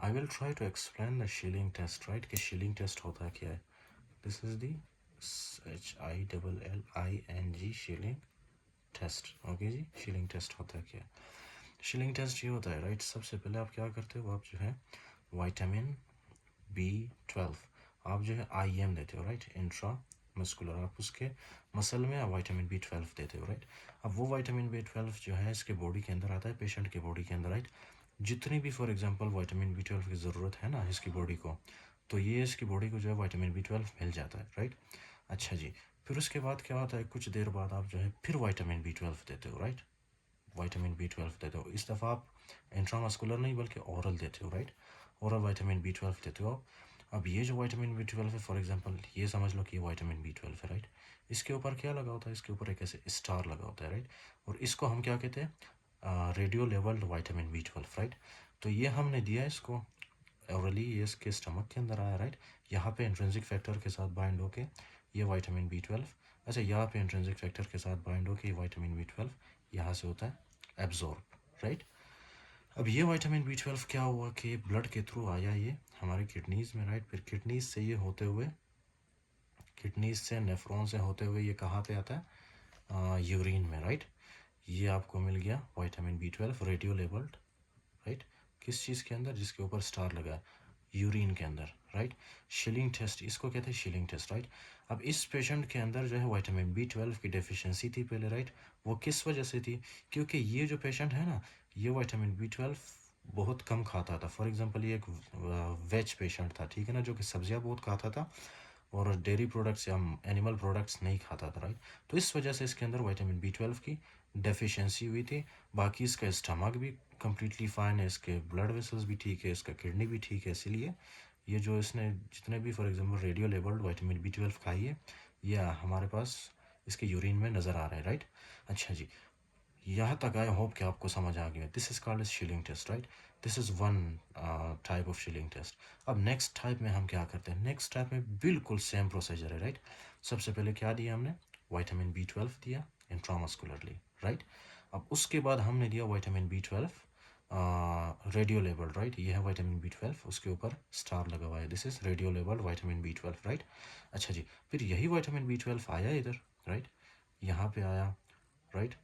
I will try to explain the Schilling test, right? कि Schilling test होता क्या है? This is the Schilling Schilling test. Okay ji, Schilling test होता क्या है? Schilling test ये होता है, right? सबसे पहले आप क्या करते हो? आप जो है विटामिन B12 आप जो है IM देते हो, राइट? इंट्रा मस्कुलर, आप उसके मसल में आप विटामिन B12 देते हो, राइट? अब वो विटामिन B12 जो है इसके बॉडी के अंदर आता है, पेशेंट के बॉडी के अंदर, राइट? जितनी भी फॉर एग्जांपल विटामिन B12 की ज़रूरत है ना इसकी बॉडी को, तो ये इसकी बॉडी को जो है विटामिन B12 मिल जाता है, राइट? अच्छा जी, फिर उसके बाद क्या होता है, कुछ देर बाद आप जो है फिर विटामिन B12 देते हो, राइट? विटामिन B12 देते हो, इस दफ़ा आप इंट्रामस्कुलर नहीं बल्कि ओरल देते हो, राइट? ओरल विटामिन B12 देते हो। अब ये जो विटामिन B12 है, फॉर एग्जांपल ये समझ लो कि ये विटामिन B12 है, राइट? इसके ऊपर क्या लगा होता है? इसके ऊपर एक ऐसे स्टार लगा होता है, राइट? और इसको हम क्या कहते हैं? Radio labelled vitamin B12, right? तो ये हमने दिया इसको ओरली, ये इसके स्टमक के अंदर आया, राइट? यहाँ पे इंट्रिंसिक फैक्टर के साथ बाइंड होके ये विटामिन B12, अच्छा यहाँ पे इंट्रिंसिक फैक्टर के साथ बाइंड होके ये विटामिन B12 यहाँ से होता है एब्जॉर्ब, राइट? अब ये विटामिन B12 क्या हुआ कि ब्लड के थ्रू आया ये हमारे किडनीज में, राइट? फिर किडनीज से ये होते हुए, किडनीज से नेफ्रॉन से होते हुए ये कहाँ पे आता है? यूरिन में, राइट? ये आपको मिल गया vitamin B12 radio labelled, right? किस चीज़ के अंदर? जिसके ऊपर स्टार लगा है, यूरिन के अंदर, राइट? शिलिंग टेस्ट, इसको कहते हैं शिलिंग टेस्ट, राइट? अब इस पेशेंट के अंदर जो है विटामिन B12 की डेफिशिएंसी थी पहले, राइट? वो किस वजह से थी? क्योंकि ये जो पेशेंट है ना, ये विटामिन B12 बहुत कम खाता था। फॉर एग्जांपल ये एक वेज पेशेंट था, ठीक है ना, जो कि सब्जियां बहुत खाता था और डेयरी प्रोडक्ट्स या एनिमल प्रोडक्ट्स नहीं खाता था, राइट? तो इस वजह से इसके अंदर विटामिन B12 की डेफिशिएंसी हुई थी। बाकी इसका स्टमक भी कम्प्लीटली फाइन है, इसके ब्लड वेसल्स भी ठीक है, इसका किडनी भी ठीक है, इसीलिए ये जो इसने जितने भी for example radio labelled vitamin B12 खाई है, ये हमारे पास इसके यूरिन में नज़र आ रहा है, राइट? अच्छा जी, यहाँ तक आई होप कि आपको समझ आ गया। This is called as Schilling test, right? This is one type of Schilling test. अब नेक्स्ट टाइप में हम क्या करते हैं? नेक्स्ट टाइप में बिल्कुल सेम प्रोसीजर है, राइट? सबसे पहले क्या दिया हमने? विटामिन B12 दिया इंट्रामस्कुलरली, राइट? अब उसके बाद हमने दिया vitamin B12 radio labelled, right? ये है विटामिन B12, उसके ऊपर स्टार लगा हुआ है, this is radio labelled vitamin B12, right? अच्छा जी, फिर यही विटामिन B12 आया इधर, राइट? यहाँ पे आया, राइट?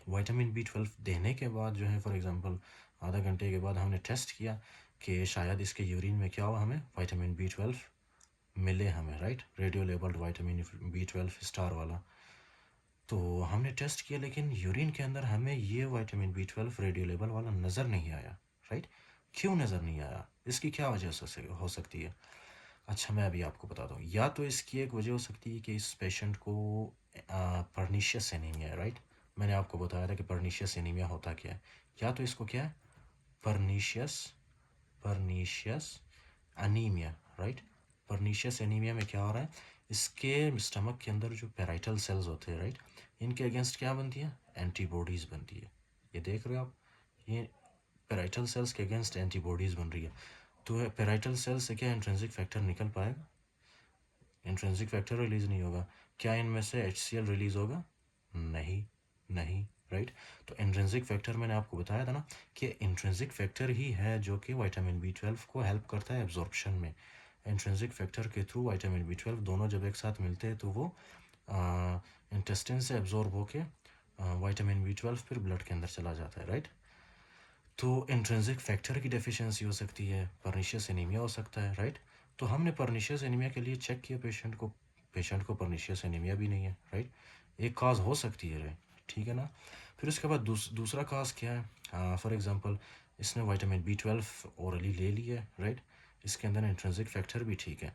विटामिन B12 देने के बाद जो है फॉर एग्जांपल आधा घंटे के बाद हमने टेस्ट किया कि शायद इसके यूरिन में क्या हुआ, हमें विटामिन B12 मिले हमें, right? Radio labelled vitamin B12 star वाला। तो हमने टेस्ट किया लेकिन यूरिन के अंदर हमें ये विटामिन B12 रेडियो लेबल वाला नज़र नहीं आया, राइट? क्यों नज़र नहीं आया? इसकी क्या वजह हो सकती है? अच्छा मैं अभी आपको बताता हूँ। या तो इसकी एक वजह हो सकती है कि इस पेशेंट को पर्नीशियस एनीमिया है, राइट? मैंने आपको बताया था कि पर्नीशियस एनीमिया होता क्या है। या तो इसको क्या है? Pernicious pernicious anaemia, right? Pernicious anaemia में क्या हो रहा है? इसके स्टमक के अंदर जो पेराइटल सेल्स होते हैं, राइट? इनके अगेंस्ट क्या बनती है? एंटीबॉडीज़ बनती है। ये देख रहे हो आप? ये पेराइटल सेल्स के अगेंस्ट एंटीबॉडीज़ बन रही है। तो पेराइटल सेल से क्या इंट्रिंसिक फैक्टर निकल पाएगा? इंट्रिंसिक फैक्टर रिलीज नहीं होगा। क्या इनमें से HCl रिलीज होगा? नहीं, नहीं, राइट? तो इंट्रिंसिक फैक्टर मैंने आपको बताया था ना कि इंट्रिंसिक फैक्टर ही है जो कि विटामिन B12 को हेल्प करता है एब्जॉर्प्शन में। इंट्रिंसिक फैक्टर के थ्रू विटामिन B12 दोनों जब एक साथ मिलते हैं तो वो इंटेस्टिन से एब्जॉर्ब होके विटामिन B12 फिर ब्लड के अंदर चला जाता है, राइट? तो इंट्रिंसिक फैक्टर की डेफिशिएंसी हो सकती है, पर्नीशियस एनीमिया हो सकता है, राइट? तो हमने पर्नीशियस एनीमिया के लिए चेक किया पेशेंट को पर्नीशियस एनीमिया भी नहीं है, राइट? एक काज हो सकती है, ठीक है ना? फिर उसके बाद दूसरा काज क्या है? फॉर एग्जांपल इसने विटामिन B12 ओरली ले लिया, राइट? इसके अंदर इंट्रिंसिक फैक्टर भी ठीक है।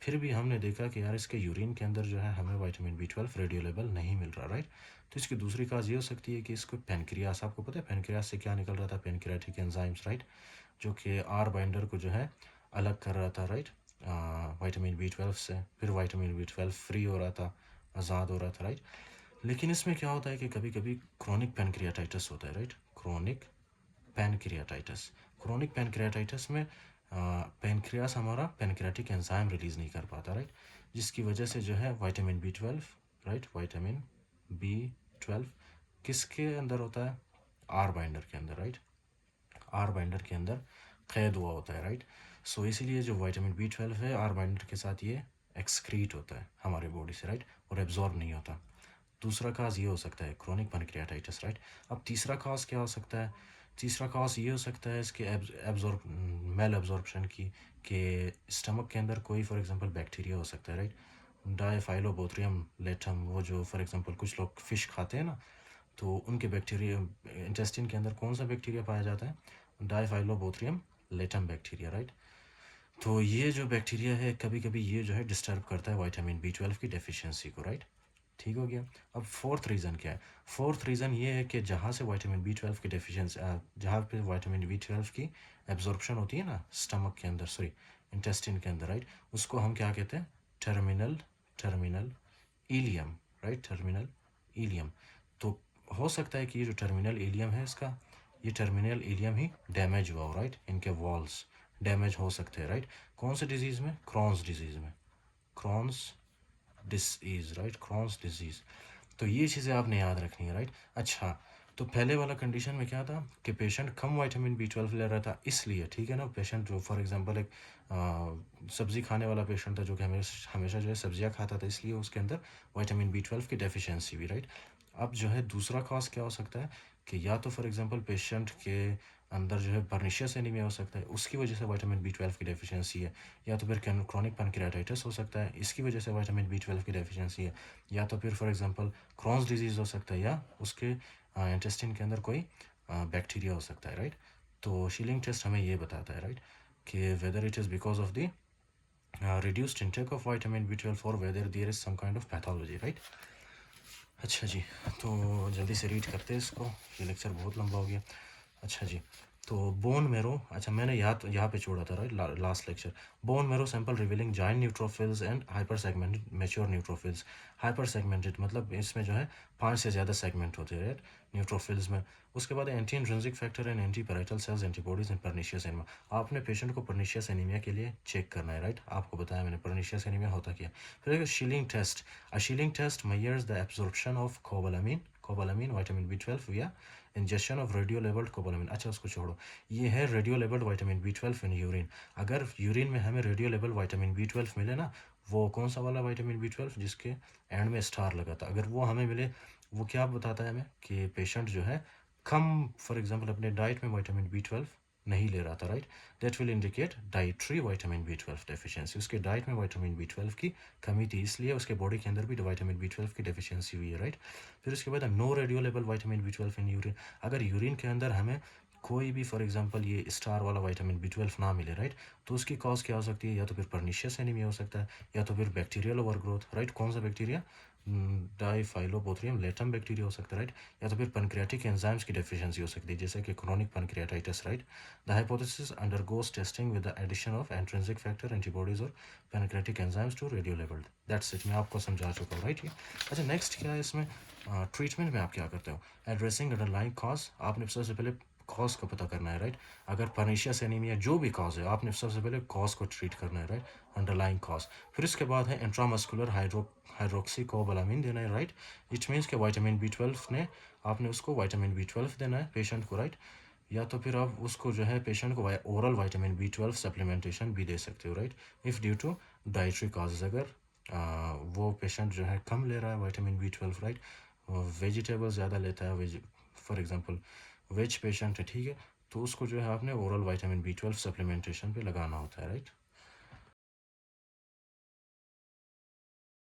फिर भी हमने देखा कि यार इसके यूरिन के अंदर जो है हमें विटामिन B12 रेडियो लेवल नहीं मिल रहा, राइट? तो इसकी दूसरी काज ये हो सकती है कि इसको पेनक्रियास, आपको पता है पेनक्रियास से क्या निकल रहा था? Pancreatic enzymes, right? जो कि R बाइंडर को जो है अलग कर रहा था, राइट? विटामिन B12 से। फिर विटामिन B12 फ्री हो रहा था, आज़ाद हो रहा था, राइट? लेकिन इसमें क्या होता है कि कभी कभी क्रोनिक पेनक्रियाटाइटिस होता है, right? Chronic pancreatitis. Chronic pancreatitis में पैनक्रियास हमारा पैनक्रियाटिक एंजाइम रिलीज़ नहीं कर पाता, राइट? जिसकी वजह से जो है vitamin B12, right? Vitamin B12 किसके अंदर होता है? R बाइंडर के अंदर, राइट? R बाइंडर के अंदर क़ैद हुआ होता है, राइट। सो इसीलिए जो विटामिन B12 है आर बाइंडर के साथ ये एक्सक्रीट होता है हमारे बॉडी से, राइट, और एब्जॉर्ब नहीं होता। दूसरा काज ये हो सकता है क्रोनिक पैनक्रियाटाइटिस, राइट। अब तीसरा काज क्या हो सकता है? तीसरा काज ये हो सकता है इसके एब्जॉर्ब मेल एब्जॉर्प्शन की, कि स्टमक के अंदर कोई फॉर एग्जांपल बैक्टीरिया हो सकता है, राइट। डायफाइलोबोथ्रियम लेटम, वो जो फॉर एग्जांपल कुछ लोग फ़िश खाते हैं ना, तो उनके बैक्टीरिया इंटेस्टिन के अंदर कौन सा बैक्टीरिया पाया जाता है? डायफाइलोबोथ्रियम लेटम बैक्टीरिया, राइट। तो ये जो बैक्टीरिया है कभी कभी ये जो है डिस्टर्ब करता है विटामिन B12 की डेफिशिएंसी को, राइट। ठीक हो गया। अब फोर्थ रीज़न क्या है? फोर्थ रीज़न ये है कि जहाँ से विटामिन B12 की डेफिशिएंसी, जहाँ पे विटामिन B12 की एब्जॉर्प्शन होती है ना स्टमक के अंदर, सॉरी इंटेस्टिन के अंदर, राइट, उसको हम क्या कहते हैं? Terminal terminal ileum, right, terminal ileum. तो हो सकता है कि ये जो टर्मिनल इलियम है इसका, ये टर्मिनल इलियम ही डैमेज हुआ हो, राइट, इनके वॉल्स डैमेज हो सकते हैं, राइट। कौन से डिजीज़ में? क्रॉन्स डिजीज़ में, Crohn's disease, right, Crohn's disease. तो ये चीज़ें आपने याद रखनी है, राइट। अच्छा, तो पहले वाला कंडीशन में क्या था कि पेशेंट कम विटामिन B12 ले रहा था, इसलिए, ठीक है ना। पेशेंट जो फॉर एग्जांपल एक सब्ज़ी खाने वाला पेशेंट था जो कि हमेशा हमेशा जो है सब्जियां खाता था, इसलिए उसके अंदर विटामिन B12 की डेफिशिएंसी भी, राइट। अब जो है दूसरा कॉज क्या हो सकता है कि या तो फॉर एग्जांपल पेशेंट के अंदर जो है परनीशियस एनीमिया हो सकता है, उसकी वजह से विटामिन B12 की डेफिशिएंसी है। या तो फिर क्रोनिक पैनक्रियाटाइटिस हो सकता है, इसकी वजह से विटामिन B12 की डेफिशिएंसी है। या तो फिर फॉर एग्जांपल क्रॉन्स डिजीज़ हो सकता है, या उसके इंटेस्टिन के अंदर कोई बैक्टीरिया हो सकता है, राइट। तो शीलिंग टेस्ट हमें ये बताता है, राइट, कि whether it is because of the reduced intake of vitamin B12 or whether there is some kind of pathology, right। अच्छा जी, तो जल्दी से रीड करते हैं इसको, ये लेक्चर बहुत लंबा हो गया। अच्छा जी, तो बोन मेरो, अच्छा मैंने यहाँ पे छोड़ा था, right, last lecture. Bone marrow sample revealing giant neutrophils and hyper segmented mature neutrophils. Hyper segmented मतलब इसमें जो है 5 से ज़्यादा सेगमेंट होते हैं, राइट, न्यूट्रोफिल्स में। उसके बाद anti intrinsic factor and anti parietal cells antibodies and pernicious anaemia. आपने पेशेंट को परनीशियस एनीमिया के लिए चेक करना है, राइट, आपको बताया मैंने परनीशियस एनीमिया होता क्या। फिर Schilling test, a Schilling test measures the absorption of cobalamin vitamin B12 via ingestion of radio labeled cobalamin। अच्छा उसको छोड़ो, ये है radio labelled vitamin B12 in urine. अगर यूरिन में हमें रेडियो लेबल्ड विटामिन B12 मिले ना, वो कौन सा वाला विटामिन B12 जिसके एंड में स्टार लगा था, अगर वो हमें मिले, वो क्या बताता है हमें कि पेशेंट जो है कम फॉर एग्जांपल अपने डाइट में विटामिन B12 नहीं ले रहा था, right. That will indicate dietary vitamin B12 deficiency. उसके डाइट में विटामिन B12 की कमी थी, इसलिए उसके बॉडी के अंदर भी विटामिन B12 की डेफिशिएंसी हुई है, राइट। फिर उसके बाद no radio level vitamin B12 in urine. अगर यूरिन के अंदर हमें कोई भी फॉर एग्जांपल ये स्टार वाला विटामिन B12 ना मिले, राइट, तो उसकी कॉज क्या हो सकती है? या तो फिर परनीशियस एनीमिया हो सकता है, या तो फिर बैक्टीरियल ओवरग्रोथ, राइट। कौन सा बैक्टीरिया? डाइफाइलोबोथ्रियम लेटम बैक्टीरिया हो सकता है, राइट। या तो फिर पैनक्रियाटिक एंजाइम्स की डेफिशिएंसी हो सकती है, जैसे कि chronic pancreatitis, right. The hypothesis undergoes testing with the addition of intrinsic factor antibodies और pancreatic enzymes to radio labelled. That's it, मैं आपको समझा चुका हूँ, राइट। अच्छा, नेक्स्ट क्या है इसमें? ट्रीटमेंट में आप क्या करते हो? एड्रेसिंग अंडरलाइंग कॉज, आपने सबसे पहले कॉज का पता करना है, राइट। अगर परनीशियस एनीमिया जो भी कॉज है, आपने सबसे पहले कॉज को ट्रीट करना है, राइट, अंडरलाइंग कॉज। फिर इसके बाद है इंट्रामस्कुलर हाइड्रोक्सीकोबालामिन देना है, राइट। इट मीन्स के विटामिन B12 ने, आपने उसको विटामिन B12 देना है पेशेंट को, राइट। या तो फिर आप उसको जो है पेशेंट को ओरल विटामिन B12 सप्लीमेंटेशन भी दे सकते हो, right, if due to dietary causes. अगर वो पेशेंट जो है कम ले रहा है विटामिन B12, राइट, वेजिटेबल ज़्यादा लेता है, फॉर एग्जांपल वेज पेशेंट है, ठीक है, तो उसको जो है आपने ओरल विटामिन B12 सप्लीमेंटेशन पे लगाना होता है, राइट।